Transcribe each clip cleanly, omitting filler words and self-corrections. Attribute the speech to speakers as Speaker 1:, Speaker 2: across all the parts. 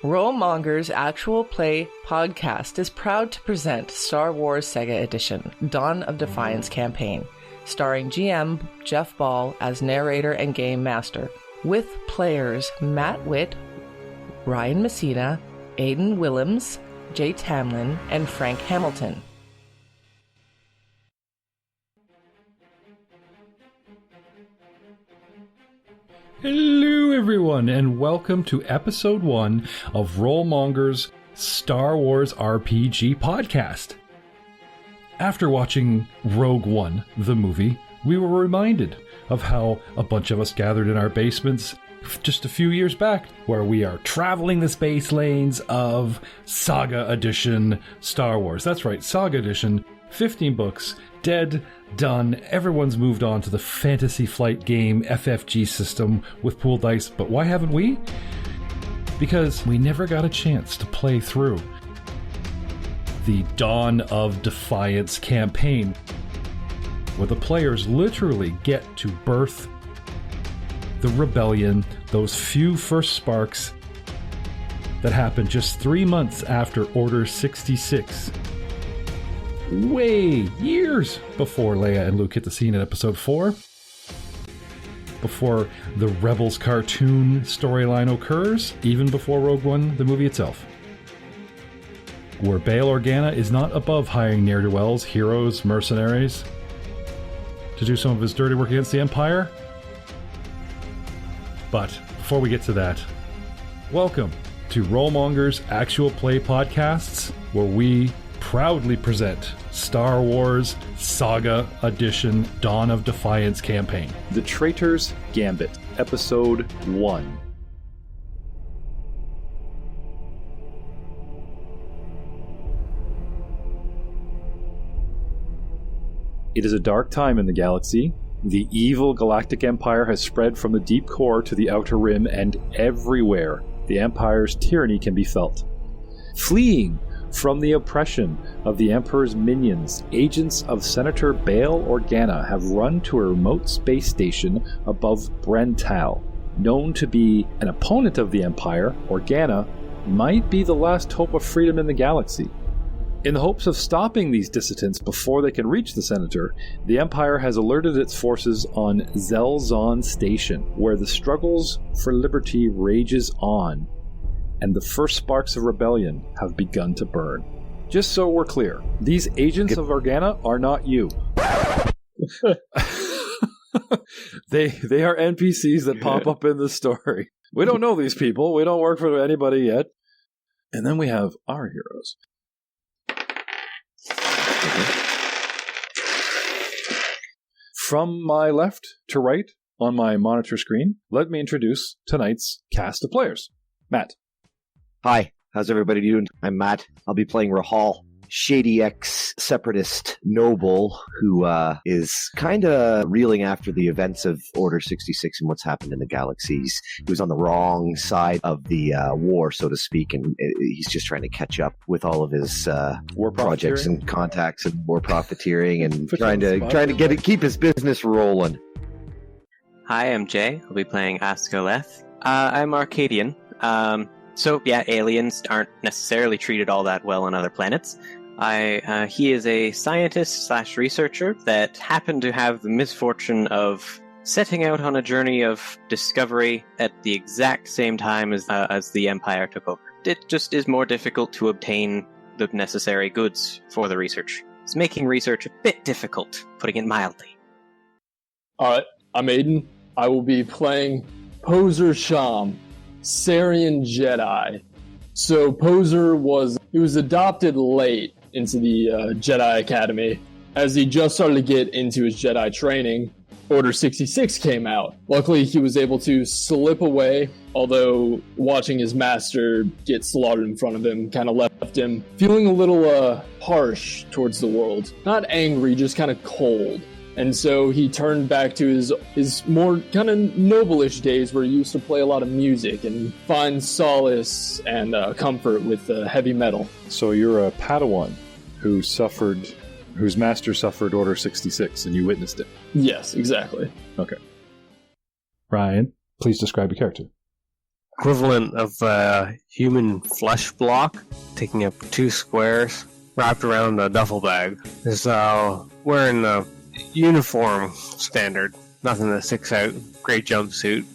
Speaker 1: Mongers Actual Play podcast is proud to present Star Wars Saga Edition, Dawn of Defiance campaign, starring GM Jeff Ball as narrator and game master, with players Matt Witt, Ryan Messina, Aiden Willems, Jay Tamblin, and Frank Hamilton.
Speaker 2: Hello everyone, and welcome to episode 1 of Rollmonger's Star Wars RPG podcast. After watching Rogue One, the movie, we were reminded of how a bunch of us gathered in our basements just a few years back, where we are traveling the space lanes of Saga Edition Star Wars. That's right, Saga Edition, 15 books, dead, done, everyone's moved on to the Fantasy Flight game FFG system with pooled dice, but why haven't we? Because we never got a chance to play through the Dawn of Defiance campaign, where the players literally get to birth the rebellion, those few first sparks that happened just 3 months after Order 66. Way years before Leia and Luke hit the scene in episode 4. Before the Rebels cartoon storyline occurs, even before Rogue One, the movie itself. Where Bail Organa is not above hiring ne'er-do-wells, heroes, mercenaries to do some of his dirty work against the Empire. But before we get to that, welcome to Rollmonger's Actual Play podcasts, where we proudly present Star Wars Saga Edition Dawn of Defiance campaign.
Speaker 3: The Traitor's Gambit, Episode 1. It is a dark time in the galaxy. The evil galactic empire has spread from the deep core to the outer rim, and everywhere the empire's tyranny can be felt. Fleeing from the oppression of the Emperor's minions, agents of Senator Bail Organa have run to a remote space station above Brental. Known to be an opponent of the Empire, Organa might be the last hope of freedom in the galaxy. In the hopes of stopping these dissidents before they can reach the Senator, the Empire has alerted its forces on Zelzon Station, where the struggles for liberty rages on, and the first sparks of rebellion have begun to burn. Just so we're clear, these agents of Organa are not you. They are NPCs that pop up in the story. We don't know these people. We don't work for anybody yet. And then we have our heroes. From my left to right on my monitor screen, let me introduce tonight's cast of players. Matt.
Speaker 4: Hi, how's everybody doing? I'm Matt. I'll be playing Rahal, shady ex-separatist noble who is kind of reeling after the events of Order 66 and what's happened in the galaxies. He was on the wrong side of the war, so to speak, and he's just trying to catch up with all of his war projects and contacts and war profiteering and trying to keep his business rolling.
Speaker 5: Hi, I'm Jay. I'll be playing Askoleth. I'm Arcadian. So, yeah, aliens aren't necessarily treated all that well on other planets. He is a scientist/researcher that happened to have the misfortune of setting out on a journey of discovery at the exact same time as the Empire took over. It just is more difficult to obtain the necessary goods for the research. It's making research a bit difficult, putting it mildly.
Speaker 6: Alright, I'm Aiden. I will be playing Pozer Sham, Sarian Jedi. So Pozer was adopted late into the Jedi Academy. As he just started to get into his Jedi training, Order 66 came out. Luckily, he was able to slip away, although watching his master get slaughtered in front of him kind of left him feeling a little harsh towards the world. Not angry, just kind of cold. And so he turned back to his more kind of noble-ish days where he used to play a lot of music and find solace and comfort with heavy metal.
Speaker 3: So you're a Padawan whose master suffered Order 66, and you witnessed it.
Speaker 6: Yes, exactly.
Speaker 3: Okay. Ryan, please describe your character.
Speaker 7: equivalent of a human flesh block, taking up 2 squares, wrapped around a duffel bag. Is wearing a uniform standard, nothing that sticks out. Great jumpsuit.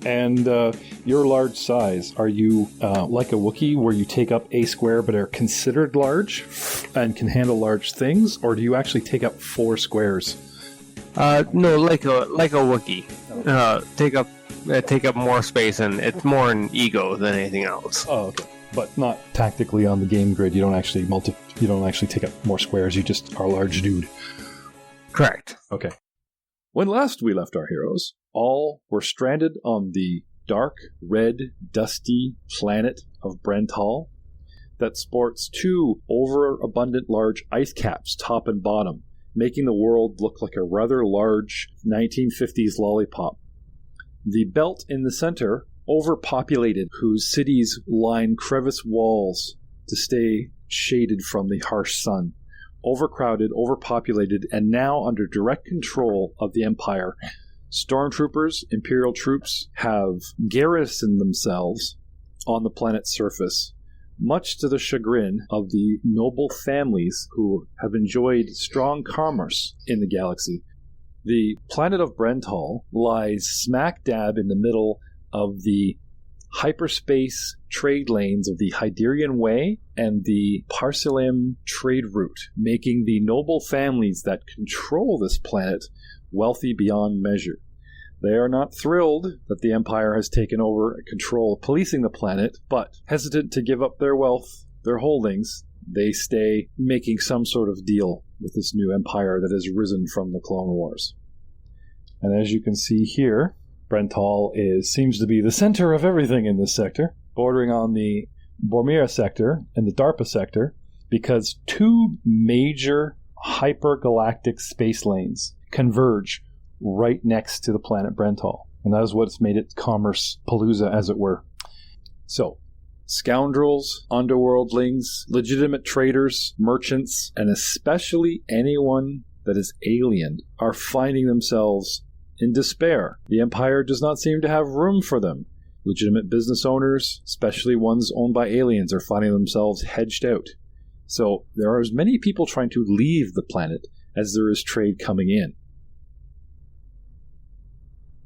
Speaker 3: And your large size, are you like a Wookiee where you take up a square but are considered large and can handle large things, or do you actually take up 4 squares?
Speaker 7: No, like a Wookiee. Take up more space, and it's more an ego than anything else.
Speaker 3: Oh, okay. But not tactically on the game grid. You don't actually take up more squares. You just are a large dude.
Speaker 7: Correct.
Speaker 3: Okay. When last we left our heroes, all were stranded on the dark, red, dusty planet of Brental that sports 2 overabundant large ice caps top and bottom, making the world look like a rather large 1950s lollipop. The belt in the center, overpopulated, whose cities line crevice walls to stay shaded from the harsh sun. Overcrowded, overpopulated, and now under direct control of the Empire. Stormtroopers, Imperial troops, have garrisoned themselves on the planet's surface, much to the chagrin of the noble families who have enjoyed strong commerce in the galaxy. The planet of Brental lies smack dab in the middle of the hyperspace trade lanes of the Hyderian Way and the Parsilim trade route, making the noble families that control this planet wealthy beyond measure. They are not thrilled that the Empire has taken over control of policing the planet, but hesitant to give up their wealth, their holdings. They stay making some sort of deal with this new empire that has risen from the Clone Wars. And as you can see here, Brental seems to be the center of everything in this sector, bordering on the Bormira sector and the DARPA sector, because 2 major hypergalactic space lanes converge right next to the planet Brental. And that is what's made it commerce palooza, as it were. So, scoundrels, underworldlings, legitimate traders, merchants, and especially anyone that is alien are finding themselves in despair. The Empire does not seem to have room for them. Legitimate business owners, especially ones owned by aliens, are finding themselves hedged out. So there are as many people trying to leave the planet as there is trade coming in.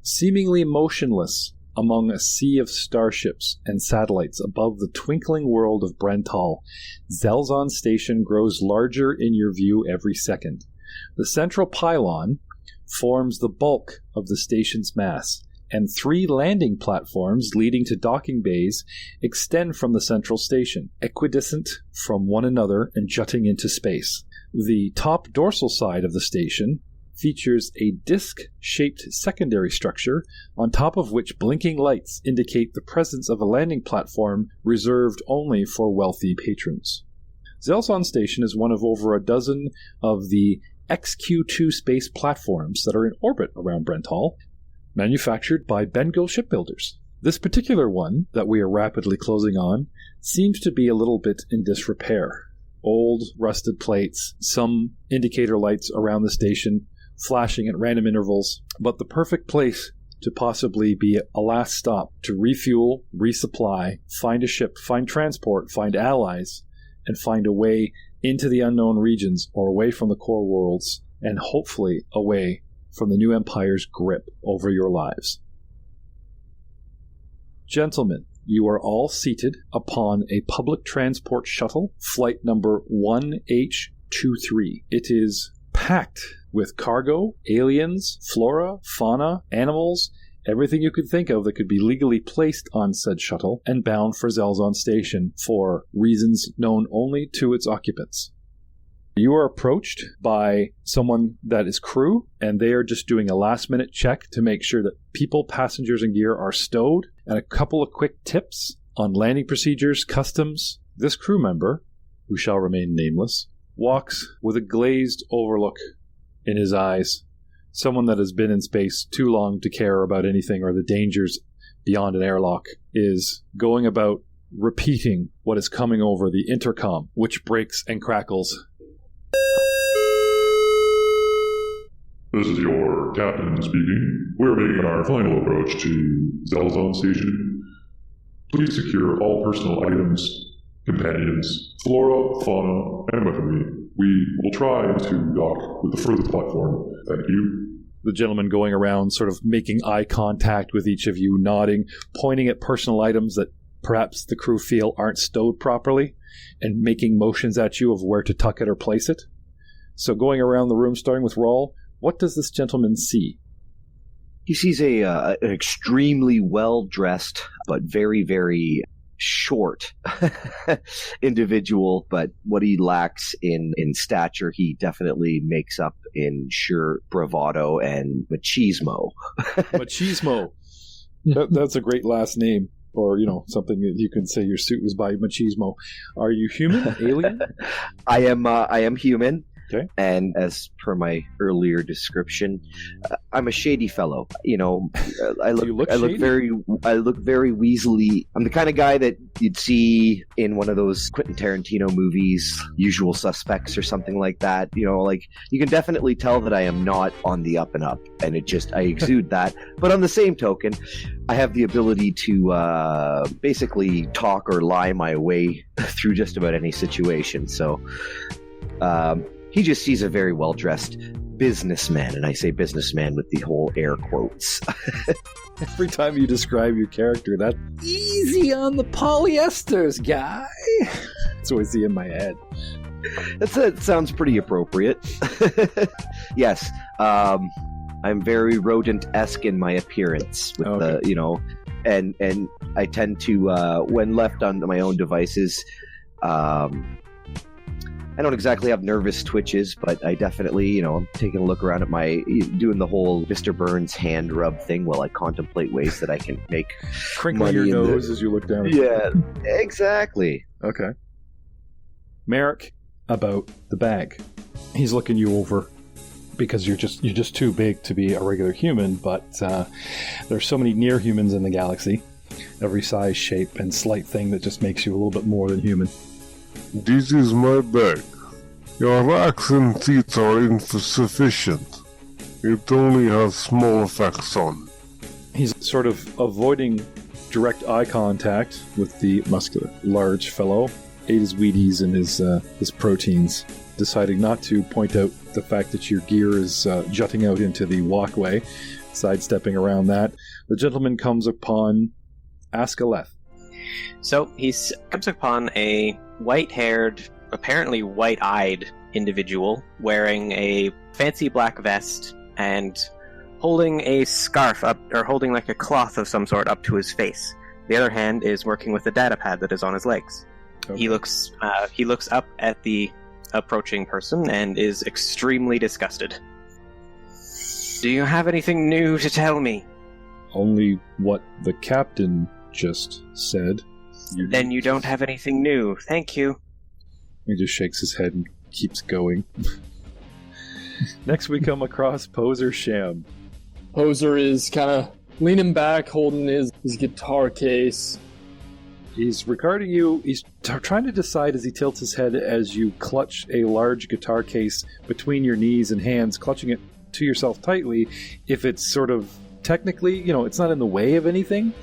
Speaker 3: Seemingly motionless among a sea of starships and satellites above the twinkling world of Brental, Zelzon Station grows larger in your view every second. The central pylon forms the bulk of the station's mass, and 3 landing platforms leading to docking bays extend from the central station, equidistant from one another and jutting into space. The top dorsal side of the station features a disc-shaped secondary structure on top of which blinking lights indicate the presence of a landing platform reserved only for wealthy patrons. Zelzon Station is one of over a dozen of the XQ-2 space platforms that are in orbit around Brental, manufactured by Bengal shipbuilders. This particular one, that we are rapidly closing on, seems to be a little bit in disrepair. Old, rusted plates, some indicator lights around the station, flashing at random intervals, but the perfect place to possibly be a last stop to refuel, resupply, find a ship, find transport, find allies, and find a way into the unknown regions or away from the core worlds, and hopefully away from the new Empire's grip over your lives. Gentlemen, you are all seated upon a public transport shuttle, flight number 1H23. It is packed with cargo, aliens, flora, fauna, animals, everything you could think of that could be legally placed on said shuttle and bound for Zelzon Station for reasons known only to its occupants. You are approached by someone that is crew, and they are just doing a last-minute check to make sure that people, passengers, and gear are stowed, and a couple of quick tips on landing procedures, customs. This crew member, who shall remain nameless, walks with a glazed overlook in his eyes. Someone that has been in space too long to care about anything or the dangers beyond an airlock is going about repeating what is coming over the intercom, which breaks and crackles.
Speaker 8: This is your captain speaking. We're making our final approach to Zelzon Station. Please secure all personal items, companions, flora, fauna, and weaponry. We will try to dock with the furthest platform. Thank you.
Speaker 3: The gentleman going around sort of making eye contact with each of you, nodding, pointing at personal items that perhaps the crew feel aren't stowed properly, and making motions at you of where to tuck it or place it. So going around the room, starting with Rawl, what does this gentleman see?
Speaker 4: He sees an extremely well-dressed, but very, very short individual, but what he lacks in stature, he definitely makes up in sheer bravado and machismo.
Speaker 3: Machismo. That's a great last name. Or, something that you can say your suit was by machismo. Are you human? Alien?
Speaker 4: I am human.
Speaker 3: Okay.
Speaker 4: And as per my earlier description, I'm a shady fellow. I look very weaselly. I'm the kind of guy that you'd see in one of those Quentin Tarantino movies, Usual Suspects or something like that. You can definitely tell that I am not on the up and up, and I exude that. But on the same token, I have the ability to basically talk or lie my way through just about any situation. So, he just sees a very well-dressed businessman, and I say businessman with the whole air quotes.
Speaker 3: Every time you describe your character, that's easy on the polyesters, guy. That's what I see in my head.
Speaker 4: That sounds pretty appropriate. Yes, I'm very rodent-esque in my appearance, with and I tend to, when left on my own devices, I don't exactly have nervous twitches, but I definitely, I'm taking a look around at doing the whole Mr. Burns hand rub thing while I contemplate ways that I can make
Speaker 3: crinkling your nose as you look down.
Speaker 4: Yeah, exactly.
Speaker 3: Okay. Merrick, about the bag. He's looking you over because you're just too big to be a regular human, but there's so many near humans in the galaxy. Every size, shape, and slight thing that just makes you a little bit more than human.
Speaker 9: This is my bag. Your racks and seats are insufficient. It only has small effects on.
Speaker 3: He's sort of avoiding direct eye contact with the muscular, large fellow. Ate his Wheaties and his proteins, deciding not to point out the fact that your gear is jutting out into the walkway, sidestepping around that. The gentleman comes upon Askaleth.
Speaker 5: So he comes upon a white-haired, apparently white-eyed individual wearing a fancy black vest and holding a scarf up, or holding like a cloth of some sort up to his face. The other hand is working with the data pad that is on his legs. Okay. He looks up at the approaching person and is extremely disgusted. Do you have anything new to tell me?
Speaker 3: Only what the captain just said.
Speaker 5: Then you don't have anything new. Thank you.
Speaker 3: He just shakes his head and keeps going. Next we come across Pozer Sham.
Speaker 6: Pozer is kind of leaning back, holding his guitar case.
Speaker 3: He's regarding you. He's trying to decide as he tilts his head as you clutch a large guitar case between your knees and hands, clutching it to yourself tightly, if it's sort of technically, it's not in the way of anything,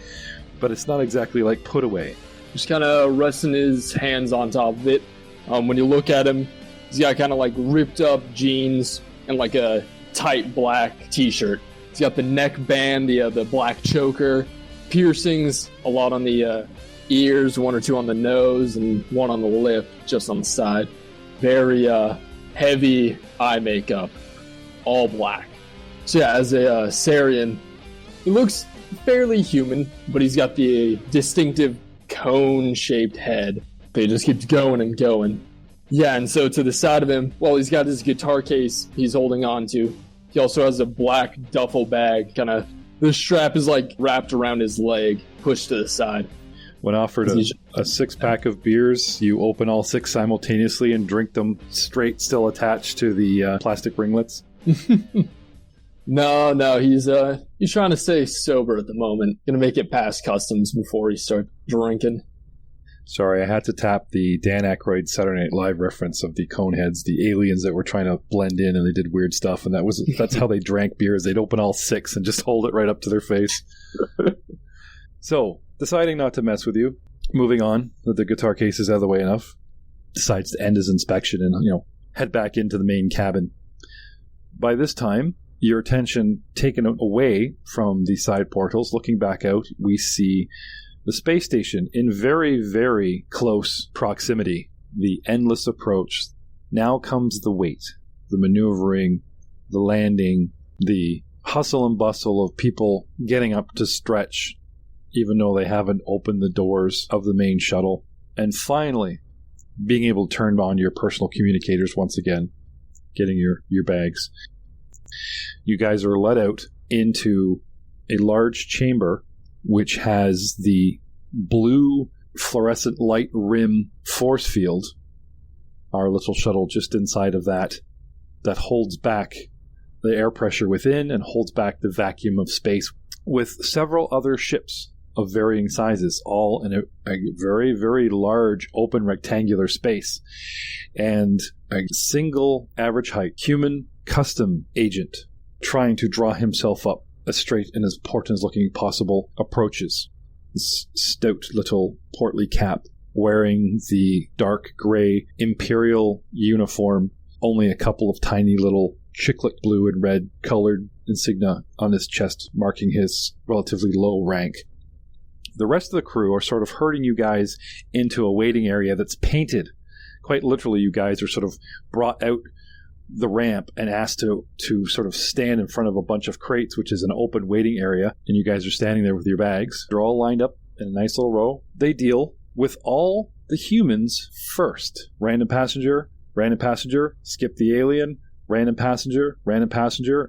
Speaker 3: but it's not exactly like put away.
Speaker 6: Just kind of resting his hands on top of it. When you look at him, he's got kind of like ripped up jeans and like a tight black t-shirt. He's got the neck band, the black choker, piercings, a lot on the ears, one or two on the nose, and one on the lip, just on the side. Very heavy eye makeup, all black. So yeah, as a Sarian, he looks fairly human, but he's got the distinctive cone-shaped head. They just keeps going and going. Yeah, and so to the side of him, while he's got his guitar case he's holding on to, he also has a black duffel bag. Kind of, the strap is like wrapped around his leg, pushed to the side.
Speaker 3: When offered a six-pack of beers, you open all six simultaneously and drink them straight, still attached to the plastic ringlets.
Speaker 6: No, he's trying to stay sober at the moment. Gonna make it past customs before he starts drinking.
Speaker 3: Sorry, I had to tap the Dan Aykroyd Saturday Night Live reference of the Coneheads, the aliens that were trying to blend in and they did weird stuff, and that's how they drank beers. They'd open all six and just hold it right up to their face. So, deciding not to mess with you, moving on, that the guitar case is out of the way enough, decides to end his inspection and, head back into the main cabin. By this time, your attention taken away from the side portals, looking back out, we see the space station in very, very close proximity. The endless approach. Now comes the wait, the maneuvering, the landing, the hustle and bustle of people getting up to stretch, even though they haven't opened the doors of the main shuttle. And finally, being able to turn on your personal communicators once again, getting your bags. You guys are let out into a large chamber which has the blue fluorescent light rim force field. Our little shuttle just inside of that holds back the air pressure within and holds back the vacuum of space, with several other ships of varying sizes, all in a very, very large open rectangular space, and a single average height human custom agent trying to draw himself up as straight and as important as looking possible approaches. This stout little portly cap, wearing the dark gray Imperial uniform, only a couple of tiny little chiclet blue and red colored insignia on his chest, marking his relatively low rank. The rest of the crew are sort of herding you guys into a waiting area that's painted. Quite literally, you guys are sort of brought out the ramp and asked to sort of stand in front of a bunch of crates, which is an open waiting area, and you guys are standing there with your bags. They're all lined up in a nice little row. They deal with all the humans first. Random passenger, skip the alien, random passenger,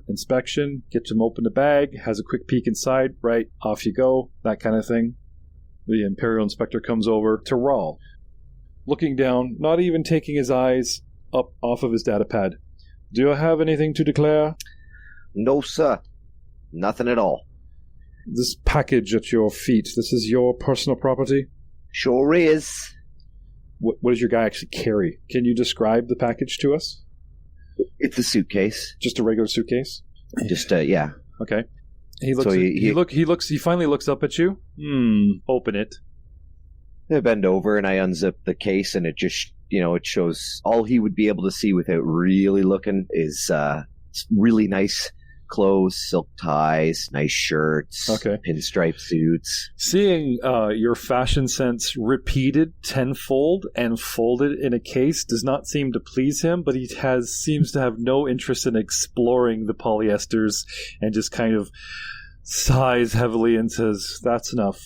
Speaker 3: inspection, get them open the bag, has a quick peek inside, right, off you go, that kind of thing. The Imperial Inspector comes over to Rawl, looking down, not even taking his eyes up off of his datapad. Do you have anything to declare?
Speaker 4: No, sir. Nothing at all.
Speaker 3: This package at your feet, this is your personal property?
Speaker 4: Sure is.
Speaker 3: What does your guy actually carry? Can you describe the package to us?
Speaker 4: It's a suitcase.
Speaker 3: Just a regular suitcase?
Speaker 4: Just, yeah.
Speaker 3: Okay. He finally looks up at you. Open it.
Speaker 4: I bend over and I unzip the case, and it just, it shows all he would be able to see without really looking is really nice clothes, silk ties, nice shirts, pinstripe suits.
Speaker 3: Seeing your fashion sense repeated tenfold and folded in a case does not seem to please him, but he seems to have no interest in exploring the polyesters and just kind of sighs heavily and says, "That's enough."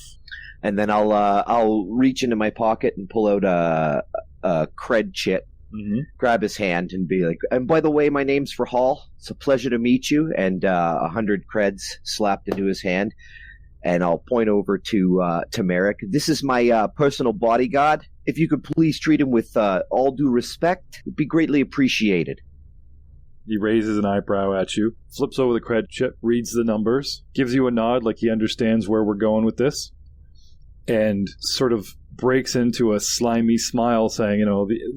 Speaker 4: And then I'll reach into my pocket and pull out a cred chit, grab his hand and be like, "And by the way, my name's Rahal. It's a pleasure to meet you." And 100 creds slapped into his hand. And I'll point over to Merrick. "This is my personal bodyguard. If you could please treat him with all due respect, it would be greatly appreciated."
Speaker 3: He raises an eyebrow at you, flips over the cred chip, reads the numbers, gives you a nod like he understands where we're going with this, and sort of breaks into a slimy smile saying,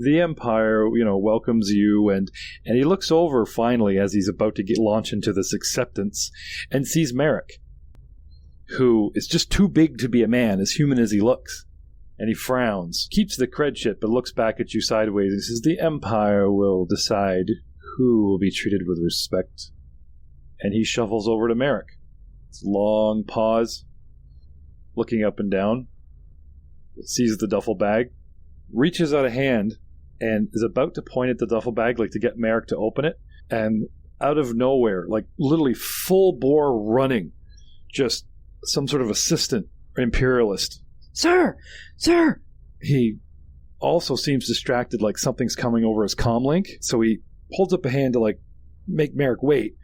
Speaker 3: the Empire, welcomes you. And he looks over finally as he's about to launch into this acceptance and sees Merrick, who is just too big to be a man, as human as he looks. And he frowns, keeps the cred shit, but looks back at you sideways and says, "The Empire will decide who will be treated with respect." And he shuffles over to Merrick. It's a long pause, looking up and down, sees the duffel bag, reaches out a hand, and is about to point at the duffel bag, like to get Merrick to open it. And out of nowhere, like literally full bore running, just some sort of assistant imperialist. "Sir! Sir!" He also seems distracted, like something's coming over his comlink, so he holds up a hand to make Merrick wait.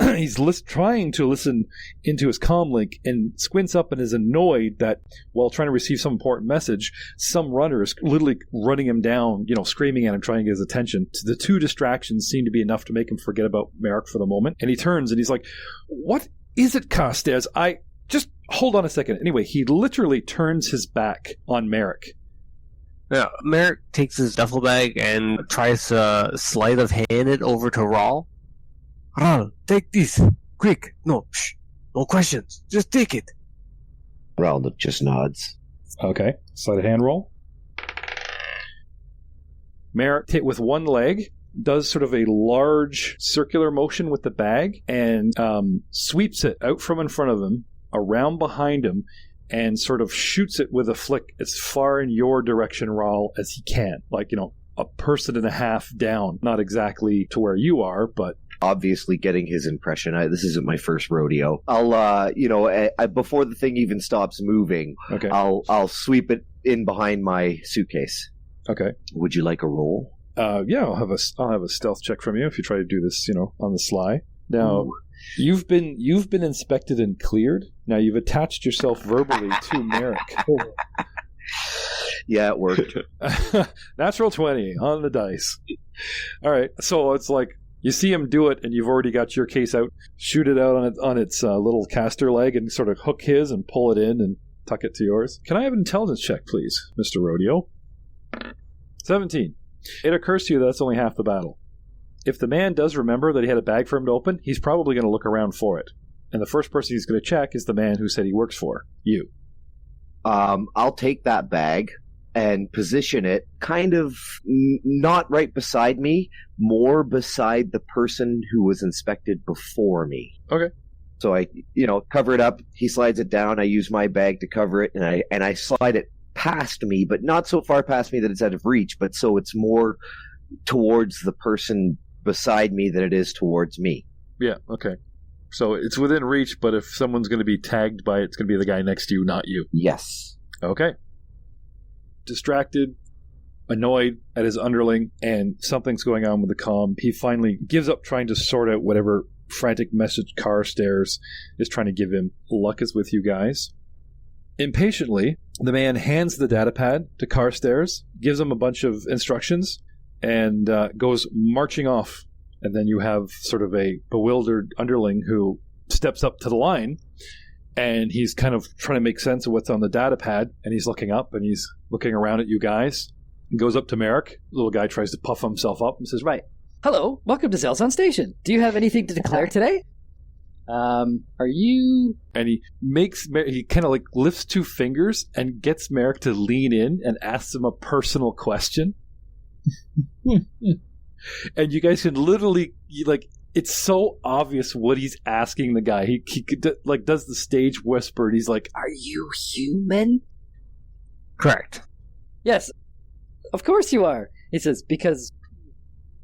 Speaker 3: He's trying to listen into his comlink and squints up and is annoyed that while trying to receive some important message, some runner is literally running him down, screaming at him, trying to get his attention. The two distractions seem to be enough to make him forget about Merrick for the moment. And he turns and he's like, "What is it, Costes? Just hold on a second." Anyway, he literally turns his back on Merrick.
Speaker 7: Yeah, Merrick takes his duffel bag and tries to sleight of hand it over to Rawl. "Rawl, take this. Quick. No questions. Just take it."
Speaker 4: Raul just nods.
Speaker 3: Okay. Sleight of hand roll. Merrick, hit with one leg, does sort of a large circular motion with the bag and sweeps it out from in front of him, around behind him, and sort of shoots it with a flick as far in your direction, Raul, as he can. Like, a person and a half down. Not exactly to where you are, but...
Speaker 4: Obviously getting his impression. This isn't my first rodeo. I'll, before the thing even stops moving,
Speaker 3: okay.
Speaker 4: I'll sweep it in behind my suitcase.
Speaker 3: Okay.
Speaker 4: Would you like a roll?
Speaker 3: Yeah, I'll have a stealth check from you if you try to do this, on the sly. Now, you've been inspected and cleared. Now you've attached yourself verbally to Merrick.
Speaker 4: Yeah, it worked.
Speaker 3: Natural 20 on the dice. All right, so it's like you see him do it, and you've already got your case out. Shoot it out on its little caster leg, and sort of hook his and pull it in and tuck it to yours. Can I have an intelligence check, please, Mr. Rodeo? 17. It occurs to you that that's only half the battle. If the man does remember that he had a bag for him to open, he's probably going to look around for it. And the first person he's going to check is the man who said he works for you.
Speaker 4: I'll take that bag and position it kind of not right beside me, more beside the person who was inspected before me.
Speaker 3: Okay.
Speaker 4: So I, cover it up. He slides it down. I use my bag to cover it, and I slide it past me, but not so far past me that it's out of reach, but so it's more towards the person beside me than it is towards me.
Speaker 3: Yeah, okay. So it's within reach, but if someone's going to be tagged by it, it's going to be the guy next to you, not you.
Speaker 4: Yes.
Speaker 3: Okay. Distracted, annoyed at his underling, and something's going on with the comm. He finally gives up trying to sort out whatever frantic message Carstairs is trying to give him. Luck is with you guys. Impatiently, the man hands the datapad to Carstairs, gives him a bunch of instructions, and goes marching off. And then you have sort of a bewildered underling who steps up to the line, and he's kind of trying to make sense of what's on the datapad, and he's looking up, and he's looking around at you guys. He goes up to Merrick. The little guy tries to puff himself up and says,
Speaker 10: right. Hello, welcome to Zelzon Station. Do you have anything to declare today? Are you...
Speaker 3: And he kind of like lifts two fingers and gets Merrick to lean in and asks him a personal question. And you guys can literally, it's so obvious what he's asking the guy. He does the stage whisper, and he's like, "Are you human?"
Speaker 7: Correct.
Speaker 10: Yes, of course you are. He says, because...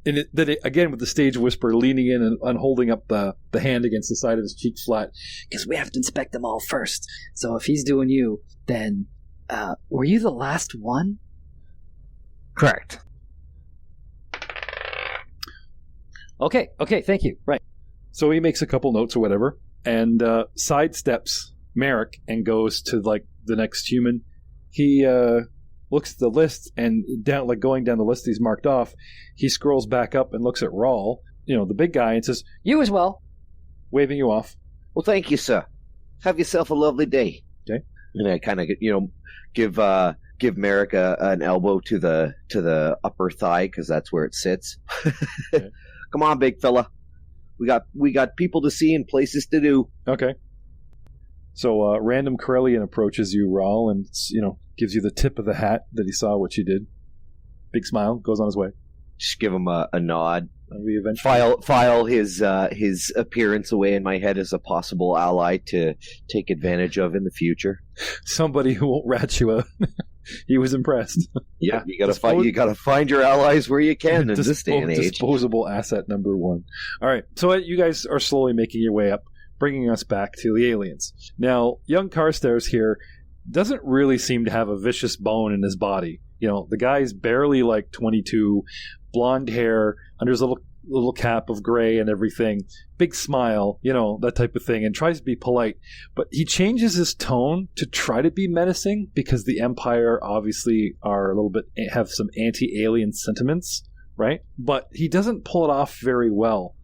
Speaker 3: And then again with the stage whisper, leaning in and holding up the hand against the side of his cheek flat.
Speaker 10: Because we have to inspect them all first. So if he's doing you, then were you the last one?
Speaker 7: Correct.
Speaker 10: Okay, thank you. Right.
Speaker 3: So he makes a couple notes or whatever, and sidesteps Merrick and goes to the next human. He looks at the list, and going down the list he's marked off, he scrolls back up and looks at Raul, the big guy, and says,
Speaker 10: "You as well,"
Speaker 3: waving you off.
Speaker 4: Well, thank you, sir. Have yourself a lovely day.
Speaker 3: Okay.
Speaker 4: And I kind of give Merrick an elbow to the upper thigh, because that's where it sits. Okay. Come on, big fella. We got people to see and places to do.
Speaker 3: Okay. So random Corellian approaches you, Raul, and gives you the tip of the hat that he saw what you did. Big smile, goes on his way.
Speaker 4: Just give him a nod.
Speaker 3: We eventually
Speaker 4: file his appearance away in my head as a possible ally to take advantage of in the future.
Speaker 3: Somebody who won't rat you out. He was impressed.
Speaker 4: Yeah, you gotta find your allies where you can in this day and age.
Speaker 3: Disposable asset number one. All right, so you guys are slowly making your way up, bringing us back to the aliens. Now, young Carstairs here doesn't really seem to have a vicious bone in his body. The guy's barely 22, blonde hair, under his little cap of gray and everything, big smile, that type of thing, and tries to be polite. But he changes his tone to try to be menacing because the Empire obviously have some anti-alien sentiments, right? But he doesn't pull it off very well.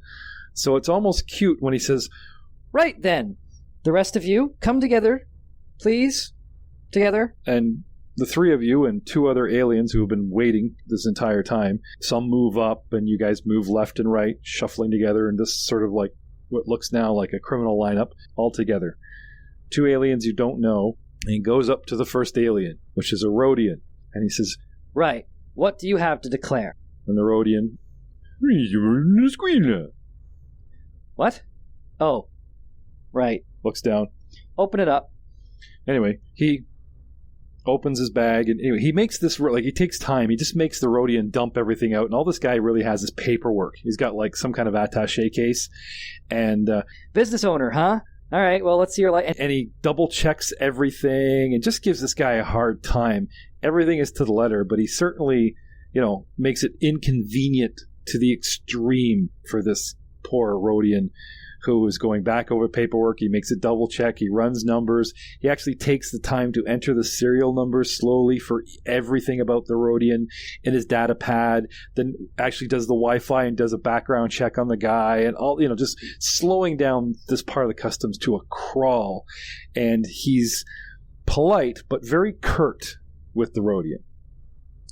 Speaker 3: So it's almost cute when he says,
Speaker 10: "Right then, the rest of you, come together, please, together."
Speaker 3: And the three of you and two other aliens who have been waiting this entire time, some move up and you guys move left and right, shuffling together in this sort of what looks now like a criminal lineup all together. Two aliens you don't know, And he goes up to the first alien, which is a Rodian, and he says,
Speaker 10: Right. What do you have to declare?
Speaker 3: and the Rodian,
Speaker 10: What? Oh. Right.
Speaker 3: looks down.
Speaker 10: Open it up.
Speaker 3: Anyway, he opens his bag, and anyway, he makes this, like, he takes time. He just makes the Rodian dump everything out, and all this guy really has is paperwork. He's got, like, some kind of attaché case, and
Speaker 10: Business owner, huh? All right, well, let's see your light.
Speaker 3: and he double checks everything and just gives this guy a hard time. Everything is to the letter, but he certainly, makes it inconvenient to the extreme for this poor Rodian who is going back over paperwork. He makes a double check. He runs numbers. He actually takes the time to enter the serial numbers slowly for everything about the Rodian in his data pad, then actually does the Wi-Fi and does a background check on the guy, and all, just slowing down this part of the customs to a crawl. And he's polite, but very curt with the Rodian.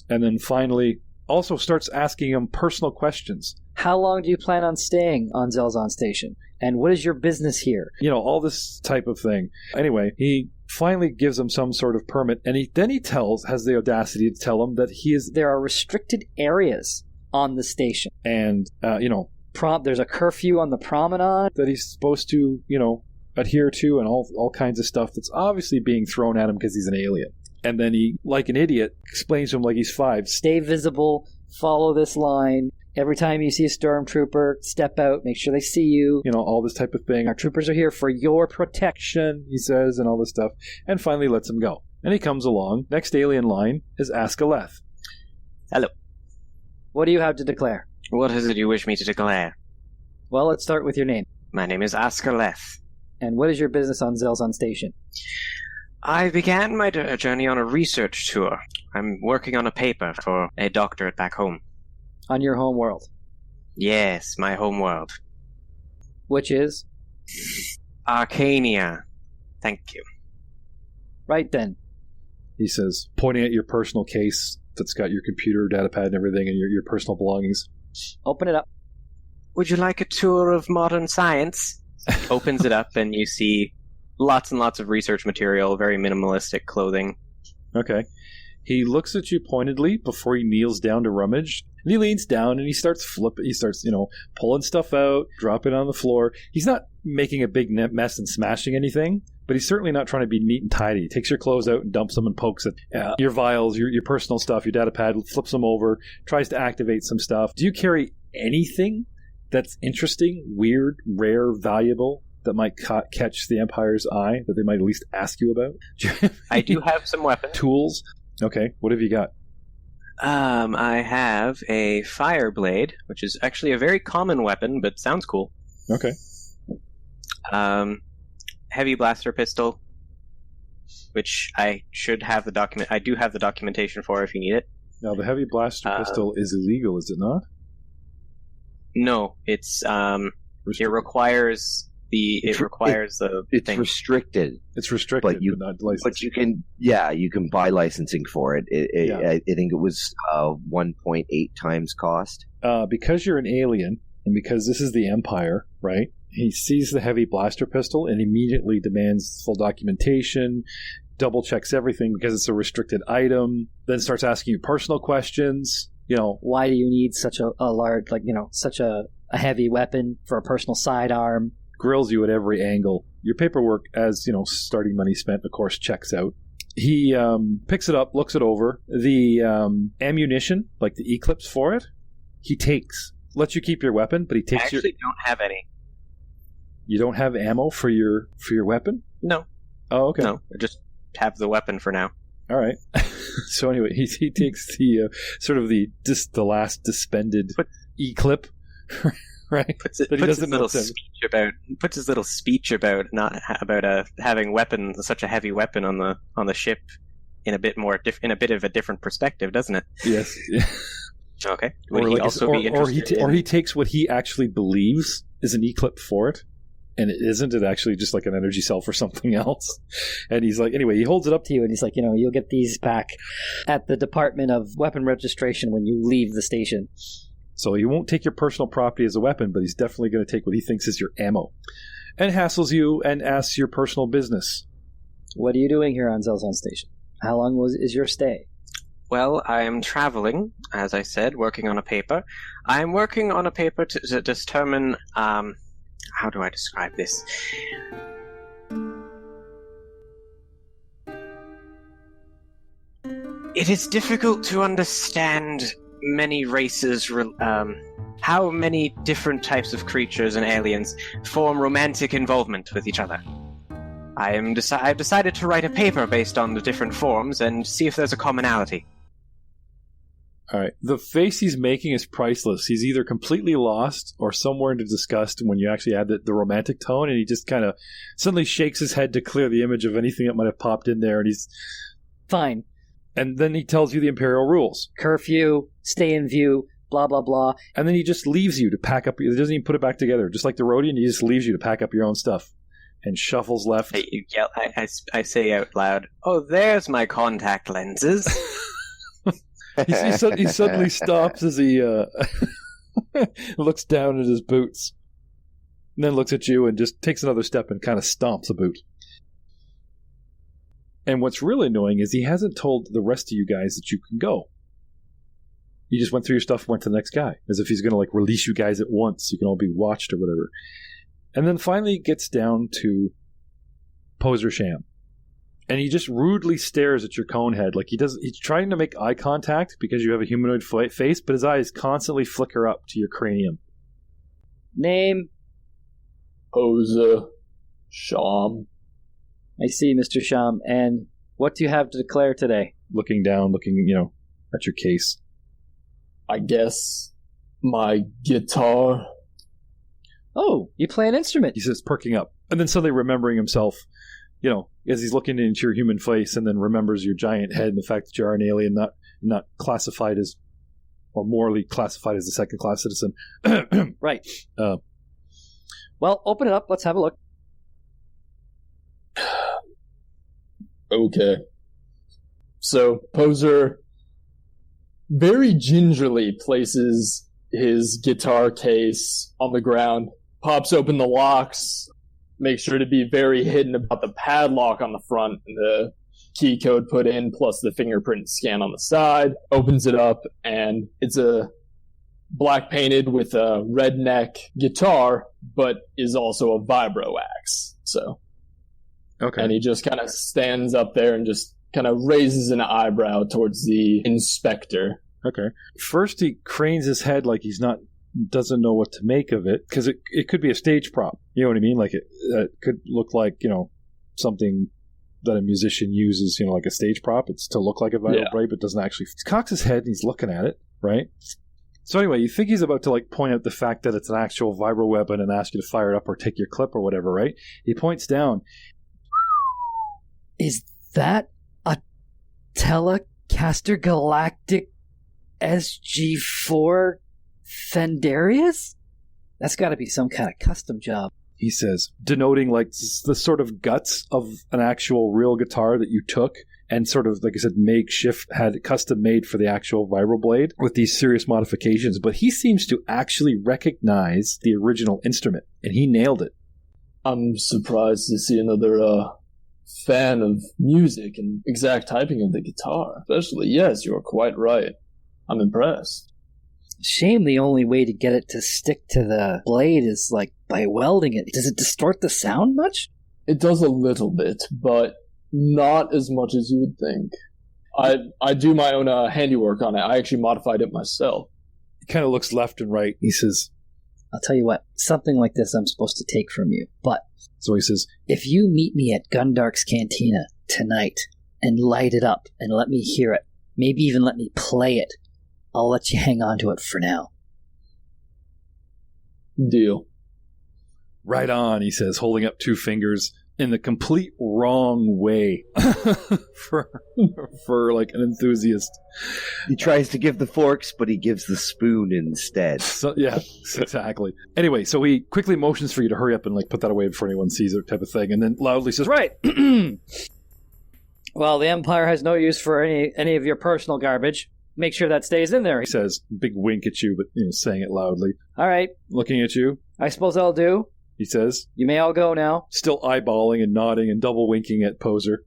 Speaker 3: And then finally also starts asking him personal questions.
Speaker 10: How long do you plan on staying on Zelzon Station? And what is your business here?
Speaker 3: All this type of thing. Anyway, he finally gives him some sort of permit, and he has the audacity to tell him that
Speaker 10: There are restricted areas on the station.
Speaker 3: and,
Speaker 10: There's a curfew on the promenade.
Speaker 3: that he's supposed to, adhere to, and all kinds of stuff that's obviously being thrown at him because he's an alien. And then he, like an idiot, explains to him like he's 5.
Speaker 10: Stay visible. Follow this line. Every time you see a stormtrooper, step out. Make sure they see you.
Speaker 3: All this type of thing.
Speaker 10: Our troopers are here for your protection.
Speaker 3: He says, and all this stuff. And finally lets him go. And he comes along. Next alien line is Askaleth.
Speaker 5: Hello.
Speaker 10: What do you have to declare?
Speaker 5: What is it you wish me to declare?
Speaker 10: Well, let's start with your name.
Speaker 5: My name is Askaleth.
Speaker 10: And what is your business on Zelzon Station?
Speaker 5: I began my journey on a research tour. I'm working on a paper for a doctorate back home.
Speaker 10: On your home world.
Speaker 5: Yes, my home world.
Speaker 10: Which is?
Speaker 5: Arcania. Thank you.
Speaker 10: Right then.
Speaker 3: He says, pointing at your personal case that's got your computer, data pad, and everything, and your personal belongings.
Speaker 10: Open it up.
Speaker 5: Would you like a tour of modern science? Opens it up, and you see lots and lots of research material, very minimalistic clothing.
Speaker 3: Okay. He looks at you pointedly before he kneels down to rummage. And he leans down and he starts flipping. He starts, pulling stuff out, dropping it on the floor. He's not making a big mess and smashing anything, but he's certainly not trying to be neat and tidy. He takes your clothes out and dumps them and pokes at your vials, your personal stuff, your data pad, flips them over, tries to activate some stuff. Do you carry anything that's interesting, weird, rare, valuable that might catch the Empire's eye, that they might at least ask you about?
Speaker 5: I do have some weapons.
Speaker 3: Tools? Okay, what have you got?
Speaker 5: I have a fire blade, which is actually a very common weapon, but sounds cool.
Speaker 3: Okay.
Speaker 5: Heavy blaster pistol, which I should have the document. I do have the documentation for if you need it.
Speaker 3: Now, the heavy blaster pistol is illegal, is it not?
Speaker 5: No, it's it requires the
Speaker 4: It's
Speaker 5: thing.
Speaker 4: restricted.
Speaker 3: It's restricted,
Speaker 4: but
Speaker 3: not licensed.
Speaker 4: But you can buy licensing for it. I think it was 1.8 times cost.
Speaker 3: Because you're an alien, and because this is the Empire, right? He sees the heavy blaster pistol and immediately demands full documentation, double checks everything because it's a restricted item, then starts asking you personal questions.
Speaker 10: Why do you need such a large, such a heavy weapon for a personal sidearm?
Speaker 3: Grills you at every angle. Your paperwork, as starting money spent, of course, checks out. He picks it up, looks it over. The ammunition, like the Eclipse for it, he takes. Lets you keep your weapon, but he takes
Speaker 5: I actually don't have any.
Speaker 3: You don't have ammo for your weapon?
Speaker 5: No.
Speaker 3: Oh, okay.
Speaker 5: No, I just have the weapon for now.
Speaker 3: All right. So anyway, he takes the sort of the last dispended E-clip, right?
Speaker 5: Puts his little speech about having weapons, such a heavy weapon on the ship in a bit of a different perspective, doesn't it?
Speaker 3: Yes.
Speaker 5: Okay.
Speaker 3: Or he takes what he actually believes is an E-clip for it, and it isn't. It actually just like an energy cell for something else. And he's like, anyway, he holds it up
Speaker 10: to you, and he's like, you'll get these back at the Department of Weapon Registration when you leave the station.
Speaker 3: So he won't take your personal property as a weapon, but he's definitely going to take what he thinks is your ammo. And hassles you and asks your personal business.
Speaker 10: What are you doing here on Zelzon Station? How long is your stay?
Speaker 5: Well, I am traveling, as I said, working on a paper. I am working on a paper to determine, how do I describe this? It is difficult to understand many races, how many different types of creatures and aliens form romantic involvement with each other. I've decided to write a paper based on the different forms and see if there's a commonality.
Speaker 3: All right. The face he's making is priceless. He's either completely lost or somewhere into disgust when you actually add the romantic tone, and he just kind of suddenly shakes his head to clear the image of anything that might have popped in there, and he's...
Speaker 10: Fine.
Speaker 3: And then he tells you the Imperial rules.
Speaker 10: Curfew, stay in view, blah, blah, blah.
Speaker 3: And then he just leaves you to pack up... He doesn't even put it back together. Just like the Rodian, he just leaves you to pack up your own stuff. And shuffles left.
Speaker 5: I say out loud, "Oh, there's my contact lenses."
Speaker 3: he suddenly stops as he looks down at his boots. And then looks at you and just takes another step and kind of stomps a boot. And what's really annoying is he hasn't told the rest of you guys that you can go. You just went through your stuff and went to the next guy. As if he's going to release you guys at once. So you can all be watched or whatever. And then finally gets down to Pozer Sham. And he just rudely stares at your cone head. He's trying to make eye contact because you have a humanoid face, but his eyes constantly flicker up to your cranium.
Speaker 10: Name?
Speaker 6: Pozer Sham.
Speaker 10: I see, Mr. Sham. And what do you have to declare today?
Speaker 3: Looking down, at your case.
Speaker 6: I guess my guitar.
Speaker 10: Oh, you play an instrument.
Speaker 3: He says, perking up. And then suddenly remembering himself, as he's looking into your human face, and then remembers your giant head and the fact that you are an alien, not classified as, or morally classified as a second-class citizen.
Speaker 10: Right. Well, open it up. Let's have a look.
Speaker 6: Okay. So, Pozer very gingerly places his guitar case on the ground, pops open the locks, makes sure to be very hidden about the padlock on the front and the key code put in, plus the fingerprint scan on the side, opens it up, and it's a black painted with a red neck guitar, but is also a vibro axe. So,
Speaker 3: okay.
Speaker 6: And he just kind of stands up there and just kind of raises an eyebrow towards the inspector.
Speaker 3: Okay. First he cranes his head like doesn't know what to make of it, because it could be a stage prop. You know what I mean? Like it could look like, something that a musician uses, like a stage prop. It's to look like a vital blade, but doesn't actually. He cocks his head and he's looking at it, right? So anyway, you think he's about to point out the fact that it's an actual vibro weapon and ask you to fire it up or take your clip or whatever, right? He points down.
Speaker 10: Is that a Telecaster Galactic SG4 Fendarius? That's got to be some kind of custom job.
Speaker 3: He says, denoting the sort of guts of an actual real guitar that you took and sort of, like I said, had it custom made for the actual vibroblade with these serious modifications. But he seems to actually recognize the original instrument, and he nailed it.
Speaker 6: I'm surprised to see another fan of music and exact typing of the guitar. Especially, yes, you're quite right. I'm impressed.
Speaker 10: Shame the only way to get it to stick to the blade is by welding it. Does it distort the sound much?
Speaker 6: It does a little bit, but not as much as you would think. I do my own handiwork on it. I actually modified it myself.
Speaker 3: He kind of looks left and right. He says,
Speaker 10: I'll tell you what, something like this I'm supposed to take from you. But
Speaker 3: so he says,
Speaker 10: if you meet me at Gundark's Cantina tonight and light it up and let me hear it, maybe even let me play it, I'll let you hang on to it for now.
Speaker 6: Deal.
Speaker 3: Right on, he says, holding up two fingers in the complete wrong way for an enthusiast.
Speaker 4: He tries to give the forks, but he gives the spoon instead.
Speaker 3: So, yeah, exactly. Anyway, so he quickly motions for you to hurry up and put that away before anyone sees it, type of thing, and then loudly says,
Speaker 10: "Right. Well, the Empire has no use for any of your personal garbage. Make sure that stays in there."
Speaker 3: He says, big wink at you, but saying it loudly.
Speaker 10: All right.
Speaker 3: Looking at you.
Speaker 10: I suppose I'll do.
Speaker 3: he says.
Speaker 10: You may all go now.
Speaker 3: Still eyeballing and nodding and double winking at Pozer.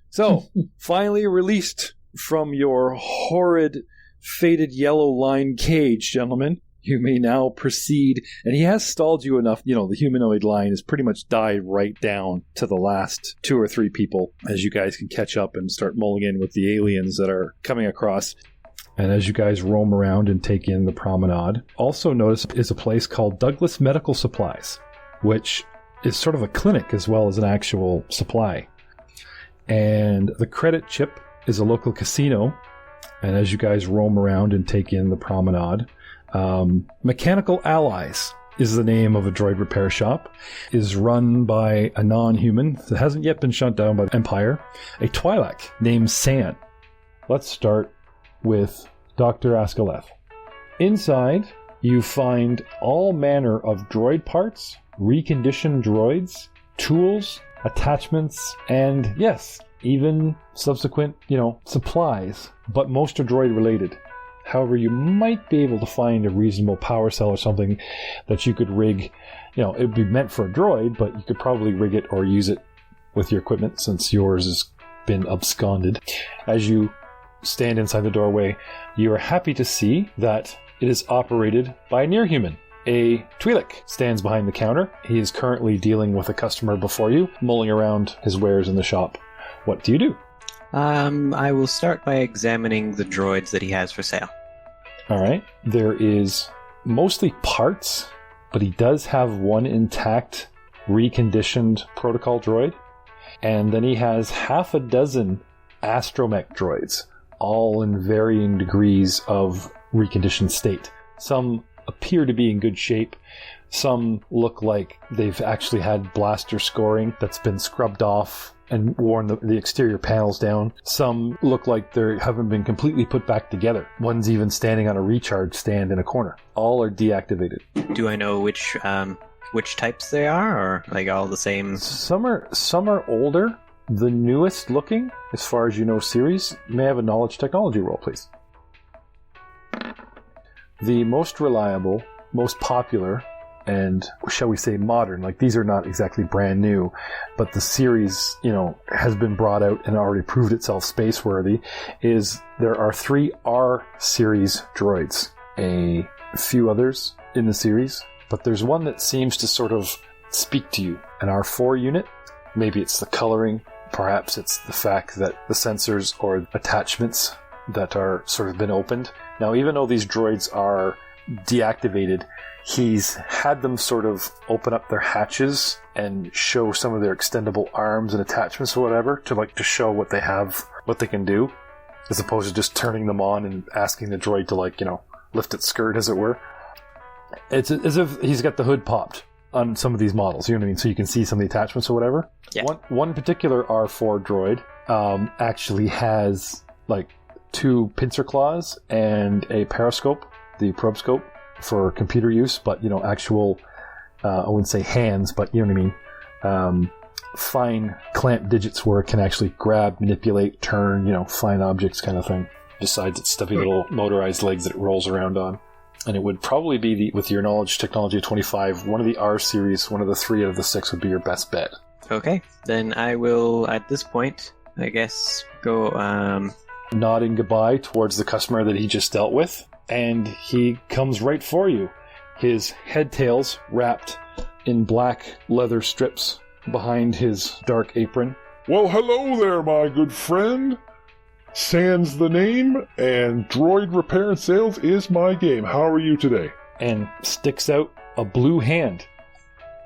Speaker 3: So, finally released from your horrid, faded yellow line cage, gentlemen. You may now proceed, and he has stalled you enough. You know, the humanoid line has pretty much died right down to the last 2 or 3 people, as you guys can catch up and start mulling in with the aliens that are coming across. And as you guys roam around and take in the promenade, also notice is a place called Douglas Medical Supplies, which is sort of a clinic as well as an actual supply. And the credit chip is a local casino. And as you guys roam around and take in the promenade, Mechanical Allies is the name of a droid repair shop, is run by a non-human that hasn't yet been shut down by the Empire, a Twi'lek named San. Let's start with Dr. Askaleth. Inside, you find all manner of droid parts, reconditioned droids, tools, attachments, and yes, even subsequent, supplies, but most are droid related. However, you might be able to find a reasonable power cell or something that you could rig. It would be meant for a droid, but you could probably rig it or use it with your equipment since yours has been absconded. As you stand inside the doorway, you are happy to see that it is operated by a near-human. A Twi'lek stands behind the counter. He is currently dealing with a customer before you, mulling around his wares in the shop. What do you do?
Speaker 5: I will start by examining the droids that he has for sale.
Speaker 3: All right. There is mostly parts, but he does have one intact, reconditioned protocol droid. And then he has half a dozen astromech droids, all in varying degrees of reconditioned state. Some appear to be in good shape. Some look like they've actually had blaster scoring that's been scrubbed off and worn the exterior panels down. Some look like they haven't been completely put back together. One's even standing on a recharge stand in a corner. All are deactivated.
Speaker 5: Do I know which types they are, or like all the same?
Speaker 3: Some are older. The newest looking, as far as you know, series may have a knowledge technology roll, please. The most reliable, most popular, and shall we say modern, like these are not exactly brand new, but the series, has been brought out and already proved itself space-worthy, is there are 3 R series droids. A few others in the series, but there's one that seems to sort of speak to you. An R4 unit, maybe it's the coloring, perhaps it's the fact that the sensors or attachments that are sort of been opened. Now, even though these droids are deactivated, he's had them sort of open up their hatches and show some of their extendable arms and attachments or whatever to show what they have, what they can do, as opposed to just turning them on and asking the droid to lift its skirt, as it were. It's as if he's got the hood popped on some of these models, you know what I mean? So you can see some of the attachments or whatever.
Speaker 5: Yeah.
Speaker 3: One particular R4 droid actually has 2 pincer claws and a periscope, the probe scope, for computer use, but actual I wouldn't say hands, but you know what I mean, fine clamp digits where it can actually grab, manipulate, turn, fine objects kind of thing, besides its stubby little motorized legs that it rolls around on. And it would probably be, with your knowledge technology of 25, one of the R series, one of the 3 out of the 6 would be your best bet.
Speaker 5: Okay, then I will, at this point, I guess, go
Speaker 3: nodding goodbye towards the customer that he just dealt with. And he comes right for you. His head tails wrapped in black leather strips behind his dark apron.
Speaker 8: Well, hello there, my good friend. Sans the name, and droid repair and sales is my game. How are you today?
Speaker 3: And sticks out a blue hand.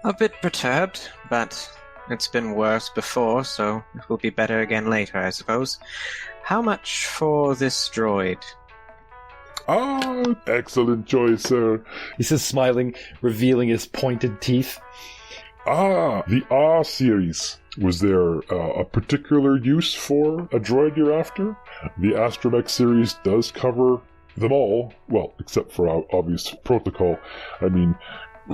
Speaker 5: A bit perturbed, but it's been worse before, so it will be better again later, I suppose. How much for this droid?
Speaker 8: Ah, excellent choice, sir.
Speaker 3: He says, smiling, revealing his pointed teeth.
Speaker 8: Ah, the R series. Was there a particular use for a droid you're after? The Astromech series does cover them all, well, except for obvious protocol. I mean,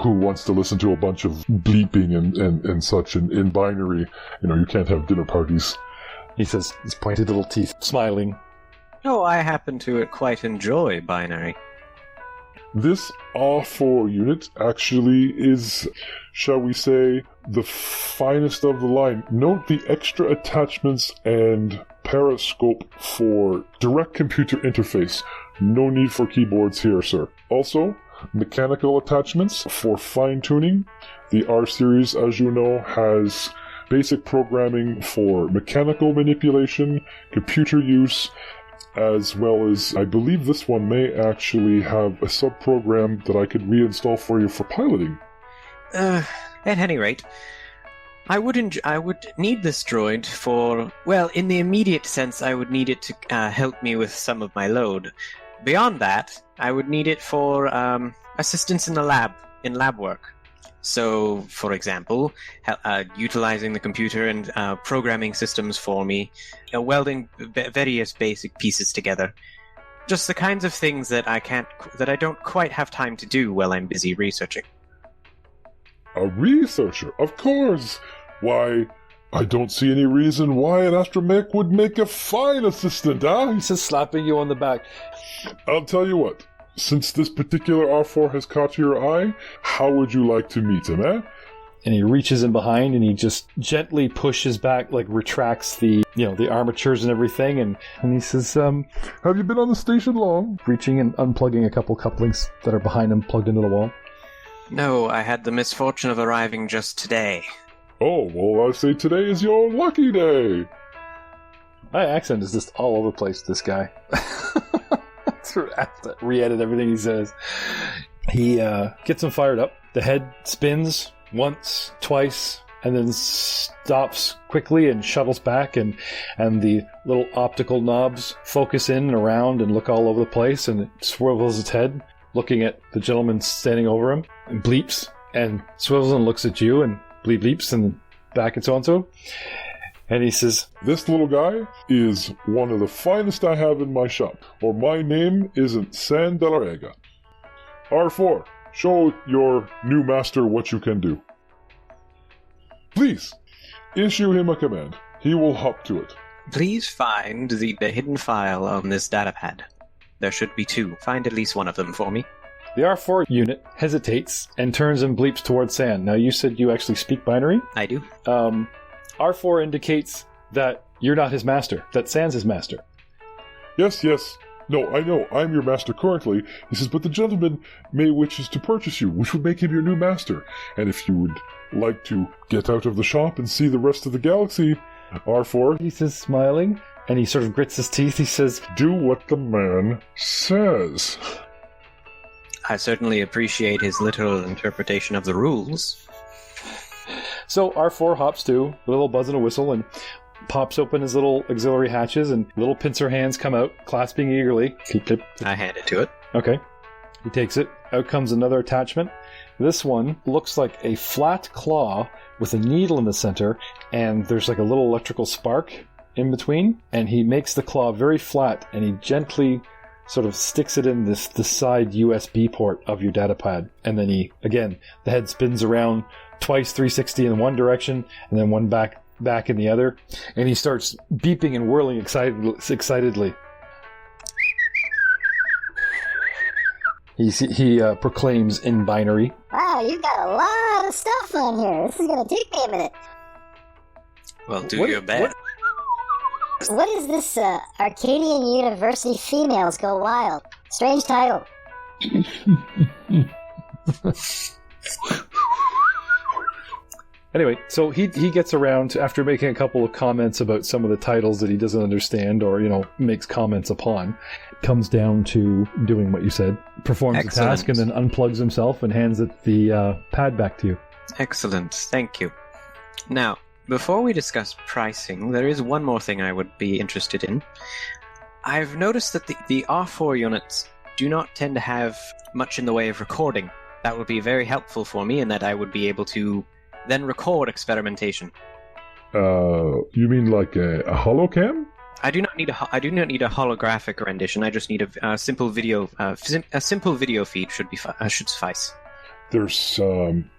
Speaker 8: who wants to listen to a bunch of bleeping and such in binary? You can't have dinner parties.
Speaker 3: He says, his pointed little teeth, smiling.
Speaker 5: Oh, I happen to quite enjoy binary.
Speaker 8: This R4 unit actually is, shall we say, the finest of the line. Note the extra attachments and periscope for direct computer interface. No need for keyboards here, sir. Also, mechanical attachments for fine-tuning. The R-Series, as you know, has basic programming for mechanical manipulation, computer use, as well as, I believe this one may actually have a sub-program that I could reinstall for you for piloting.
Speaker 5: At any rate, I would need this droid for, well, in the immediate sense, I would need it to help me with some of my load. Beyond that, I would need it for assistance in the lab, in lab work. So, for example, utilizing the computer and programming systems for me, welding various basic pieces together. Just the kinds of things that I don't quite have time to do while I'm busy researching.
Speaker 8: A researcher, of course! Why, I don't see any reason why an astromech would make a fine assistant, huh?
Speaker 2: He's just slapping you on the back.
Speaker 8: I'll tell you what. Since this particular R4 has caught your eye, how would you like to meet him, eh?
Speaker 2: And he reaches in behind and he just gently pushes back, like retracts the armatures and everything, and he says,
Speaker 8: have you been on the station long?
Speaker 2: Reaching and unplugging a couple couplings that are behind him, plugged into the wall.
Speaker 5: No, I had the misfortune of arriving just today.
Speaker 8: Oh, well, I say today is your lucky day.
Speaker 2: My accent is just all over the place, this guy. Sort of have to re-edit everything he says. He gets him fired up. The head spins once, twice, and then stops quickly and shuttles back, and the little optical knobs focus in and around and look all over the place, and it swivels its head, looking at the gentleman standing over him, and bleeps, and swivels and looks at you, and bleeps, and back at so-and-so. And he says,
Speaker 8: this little guy is one of the finest I have in my shop, or my name isn't San de la Rega. R4, show your new master what you can do. Please, issue him a command. He will hop to it.
Speaker 5: Please find the hidden file on this datapad. There should be 2. Find at least one of them for me.
Speaker 2: The R4 unit hesitates and turns and bleeps towards San. Now, you said you actually speak binary?
Speaker 5: I do.
Speaker 2: R4 indicates that you're not his master, that San's his master.
Speaker 8: Yes. No, I know, I'm your master currently. He says, but the gentleman may wishes to purchase you, which would make him your new master. And if you would like to get out of the shop and see the rest of the galaxy, R4,
Speaker 2: he says, smiling, and he sort of grits his teeth. He says,
Speaker 8: do what the man says.
Speaker 5: I certainly appreciate his literal interpretation of the rules.
Speaker 2: So R4 hops to, with a little buzz and a whistle, and pops open his little auxiliary hatches, and little pincer hands come out, clasping eagerly.
Speaker 5: I hand it to it.
Speaker 2: Okay. He takes it. Out comes another attachment. This one looks like a flat claw with a needle in the center, and there's like a little electrical spark in between, and he makes the claw very flat, and he gently sort of sticks it in the side USB port of your datapad, and then the head spins around twice 360 in one direction, and then one back in the other, and he starts beeping and whirling excitedly. He proclaims in binary,
Speaker 11: wow, you've got a lot of stuff on here. This is going to take me a minute.
Speaker 5: Well, do your best.
Speaker 11: What is this, Arcadian University Females Go Wild? Strange title.
Speaker 2: Anyway, so he gets around to, after making a couple of comments about some of the titles that he doesn't understand or, makes comments upon, comes down to doing what you said, performs the task, and then unplugs himself and hands the pad back to you.
Speaker 5: Excellent, thank you. Now, before we discuss pricing, there is one more thing I would be interested in. I've noticed that the R4 units do not tend to have much in the way of recording. That would be very helpful for me in that I would be able to then record experimentation.
Speaker 8: You mean like a holocam?
Speaker 5: I do not need a holographic rendition. I just need a simple video. A simple video feed should suffice.
Speaker 8: There's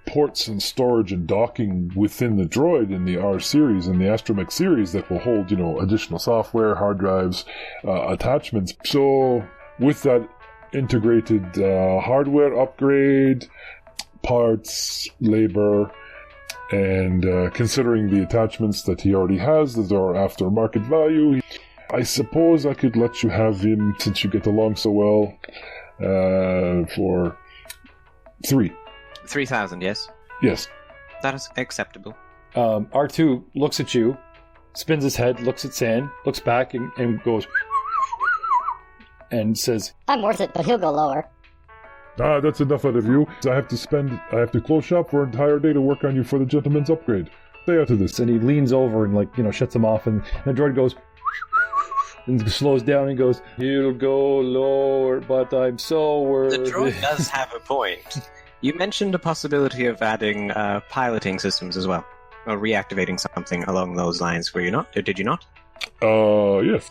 Speaker 8: ports and storage and docking within the droid in the R series and the Astromech series that will hold, additional software, hard drives, attachments. So with that integrated hardware upgrade, parts, labor, and considering the attachments that he already has that are after market value, I suppose I could let you have him, since you get along so well, for
Speaker 5: 3,000, yes?
Speaker 8: Yes.
Speaker 5: That is acceptable.
Speaker 2: R2 looks at you, spins his head, looks at Sand, looks back and goes and says,
Speaker 11: I'm worth it, but he'll go lower.
Speaker 8: That's enough out of you. I have to close shop for an entire day to work on you for the gentleman's upgrade. Stay out of this.
Speaker 2: And he leans over and shuts him off, and the droid goes and slows down and goes, he'll go lower, but I'm so worthy.
Speaker 5: The droid does have a point. You mentioned a possibility of adding piloting systems as well, or reactivating something along those lines. Were you not? Or did you not?
Speaker 8: Yes.